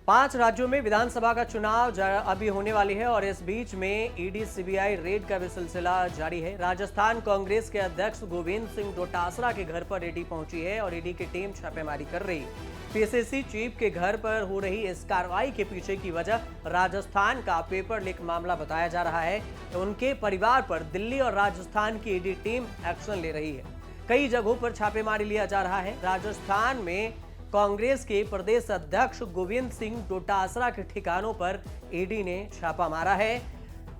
5 राज्यों में विधानसभा का चुनाव अभी होने वाली है और इस बीच में ईडी सीबीआई रेड का भी सिलसिला जारी है। राजस्थान कांग्रेस के अध्यक्ष गोविंद सिंह डोटासरा के घर पर ईडी पहुंची है और ईडी की टीम छापेमारी कर रही है। पीसीसी चीफ के घर पर हो रही इस कार्रवाई के पीछे की वजह राजस्थान का पेपर लीक मामला बताया जा रहा है। उनके परिवार पर दिल्ली और राजस्थान की ईडी टीम एक्शन ले रही है। कई जगहों पर छापेमारी लिया जा रहा है। राजस्थान में कांग्रेस के प्रदेश अध्यक्ष गोविंद सिंह डोटासरा के ठिकानों पर ईडी ने छापा मारा है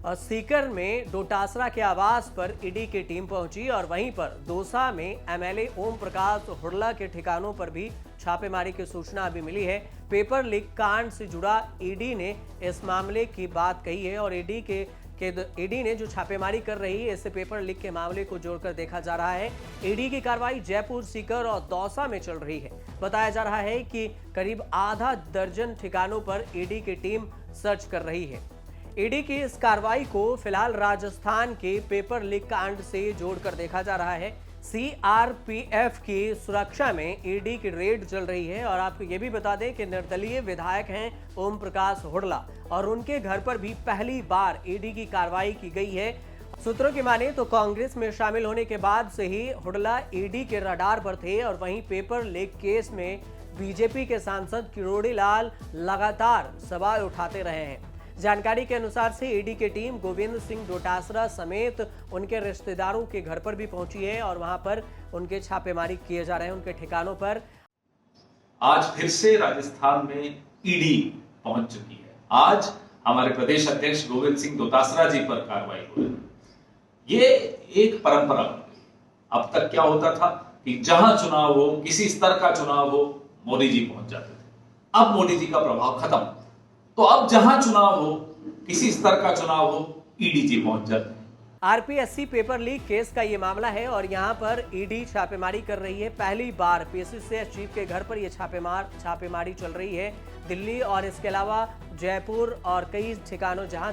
और सीकर में डोटासरा के आवास पर ईडी की टीम पहुंची और वहीं पर दौसा में एमएलए ओम प्रकाश हुड्डा के ठिकानों पर भी छापेमारी की सूचना अभी मिली है। पेपर लीक कांड से जुड़ा ईडी ने इस मामले की बात कही है और ईडी ने जो छापेमारी कर रही है इससे पेपर लीक के मामले को जोड़कर देखा जा रहा है। ईडी की कार्रवाई जयपुर, सीकर और दौसा में चल रही है। बताया जा रहा है कि करीब आधा दर्जन ठिकानों पर ईडी की टीम सर्च कर रही है। ईडी की इस कार्रवाई को फिलहाल राजस्थान के पेपर लीक कांड से जोड़कर देखा जा रहा है। सीआरपीएफ की सुरक्षा में ईडी की रेड चल रही है और आपको ये भी बता दें कि निर्दलीय विधायक हैं ओम प्रकाश हुड्डा और उनके घर पर भी पहली बार ईडी की कार्रवाई की गई है। सूत्रों की माने तो कांग्रेस में शामिल होने के बाद से ही हुड्डा ईडी के रडार पर थे और वहीं पेपर लीक केस में बीजेपी के सांसद किरोड़ी लाल लगातार सवाल उठाते रहे हैं। जानकारी के अनुसार से ईडी की टीम गोविंद सिंह डोटासरा समेत उनके रिश्तेदारों के घर पर भी पहुंची है और वहां पर उनके छापेमारी किए जा रहे हैं उनके ठिकानों पर। आज फिर से राजस्थान में ईडी पहुंच चुकी है। आज हमारे प्रदेश अध्यक्ष गोविंद सिंह डोटासरा जी पर कार्रवाई हो रही है। ये एक परंपरा बन गई। अब तक क्या होता था कि जहां चुनाव हो, किसी स्तर का चुनाव हो, मोदी जी पहुंच जाते थे। अब मोदी जी का प्रभाव खत्म, तो अब जहां चुनाव हो, किसी स्तर का चुनाव हो, ईडी जी पहुंच जाते हैं। आरपीएससी पेपर लीक केस का ये मामला है और यहाँ पर ईडी छापेमारी कर रही है। पहली बार पीसीसी चीफ के घर पर ये छापेमारी चल रही है। दिल्ली और इसके अलावा जयपुर और कई ठिकानों जहां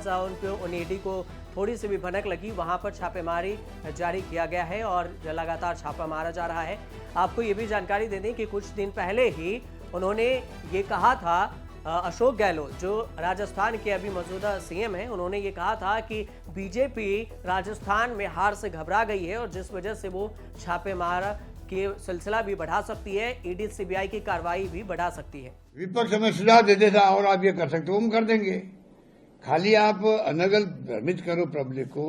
उन ईडी को थोड़ी सी भी भनक लगी वहां पर छापेमारी जारी किया गया है और लगातार छापा मारा जा रहा है। आपको ये भी जानकारी दे दें कि कुछ दिन पहले ही उन्होंने ये कहा था, अशोक गहलोत जो राजस्थान के अभी मौजूदा सीएम हैं, उन्होंने ये कहा था कि बीजेपी राजस्थान में हार से घबरा गई है और जिस वजह से वो छापेमारा के सिलसिला भी बढ़ा सकती है, ईडी सीबीआई की कार्रवाई भी बढ़ा सकती है। विपक्ष हमें सुझाव देते था और आप ये कर सकते हो, हम कर देंगे। खाली आप अनगल भ्रमित करो पब्लिक को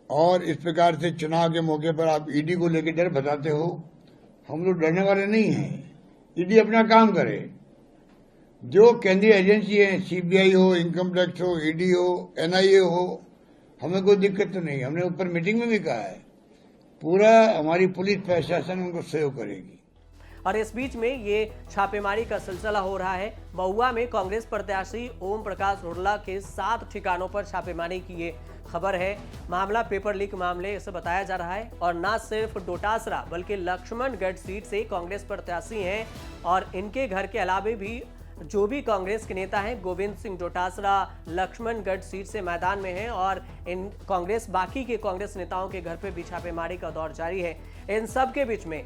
और इस प्रकार से चुनाव के मौके पर आप ईडी को लेकर डर बताते हो। हम लोग डरने वाले नहीं हैं। ईडी अपना काम करे। जो केंद्रीय एजेंसी है, सीबीआई हो, इनकम टैक्स हो, ईडी हो, एनआईए हो, हमें कोई दिक्कत तो नहीं। हमने ऊपर मीटिंग में भी कहा है पूरा हमारी पुलिस प्रशासन उनको सहयोग करेगी। और इस बीच में ये छापेमारी का सिलसिला हो रहा है। महुआ में कांग्रेस प्रत्याशी ओम प्रकाश हुड्डा के 7 ठिकानों पर छापेमारी की ये खबर है। मामला पेपर लीक मामले से बताया जा रहा है और न सिर्फ डोटासरा बल्कि लक्ष्मणगढ़ सीट से कांग्रेस प्रत्याशी हैं और इनके घर के अलावा भी जो भी कांग्रेस के नेता हैं, गोविंद सिंह डोटासरा लक्ष्मणगढ़ सीट से मैदान में हैं और इन बाकी के कांग्रेस नेताओं के घर पे भी छापेमारी का दौर जारी है। इन सब के बीच में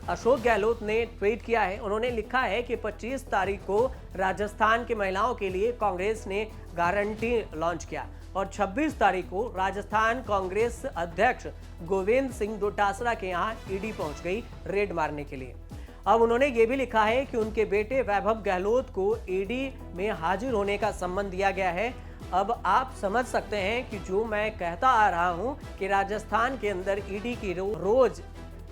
अशोक गहलोत ने ट्वीट किया है। उन्होंने लिखा है कि 25 तारीख को राजस्थान की महिलाओं के लिए कांग्रेस ने गारंटी लॉन्च किया और 26 तारीख को राजस्थान कांग्रेस अध्यक्ष गोविंद सिंह डोटासरा के यहाँ ईडी पहुंच गई रेड मारने के लिए। अब उन्होंने ये भी लिखा है कि उनके बेटे वैभव गहलोत को ईडी में हाजिर होने का सम्मन दिया गया है। अब आप समझ सकते हैं कि जो मैं कहता आ रहा हूं कि राजस्थान के अंदर ईडी की रोज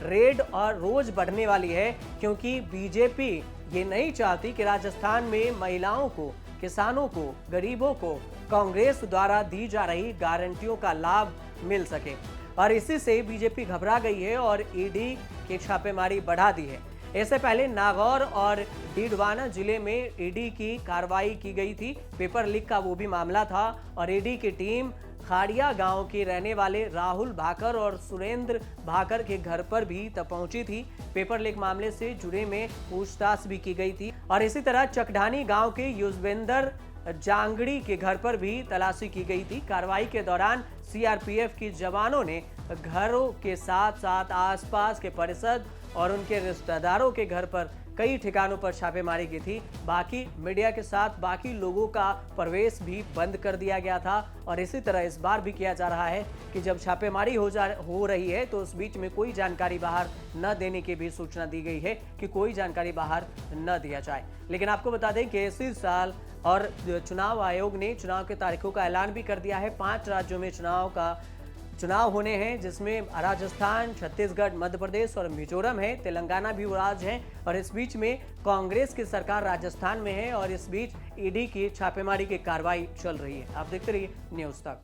रेड और रोज बढ़ने वाली है, क्योंकि बीजेपी ये नहीं चाहती कि राजस्थान में महिलाओं को, किसानों को, गरीबों को कांग्रेस द्वारा दी जा रही गारंटियों का लाभ मिल सके और इसी से बीजेपी घबरा गई है और ईडी की छापेमारी बढ़ा दी है। इससे पहले नागौर और डीडवाना जिले में ईडी की कार्रवाई की गई थी। पेपर लीक का वो भी मामला था और ईडी की टीम खाड़िया गांव के रहने वाले राहुल भाकर और सुरेंद्र भाकर के घर पर भी तब पहुंची थी। पेपर लीक मामले से जुड़े में पूछताछ भी की गई थी और इसी तरह चकढानी गांव के युजवेंद्र जांगड़ी के घर पर भी तलाशी की गई थी। कार्रवाई के दौरान सीआरपीएफ के जवानों ने घरों के साथ साथ आसपास के परिसर और उनके रिश्तेदारों के घर पर कई ठिकानों पर छापेमारी की थी। बाकी मीडिया के साथ बाकी लोगों का प्रवेश भी बंद कर दिया गया था और इसी तरह इस बार भी किया जा रहा है कि जब छापेमारी हो रही है तो उस बीच में कोई जानकारी बाहर न देने की भी सूचना दी गई है कि कोई जानकारी बाहर न दिया जाए। लेकिन आपको बता दें कि इसी साल और चुनाव आयोग ने चुनाव की तारीखों का ऐलान भी कर दिया है। 5 राज्यों में चुनाव होने हैं, जिसमें राजस्थान, छत्तीसगढ़, मध्य प्रदेश और मिजोरम है। तेलंगाना भी राज्य है और इस बीच में कांग्रेस की सरकार राजस्थान में है और इस बीच ईडी की छापेमारी की कार्रवाई चल रही है। आप देखते रहिए न्यूज़ तक।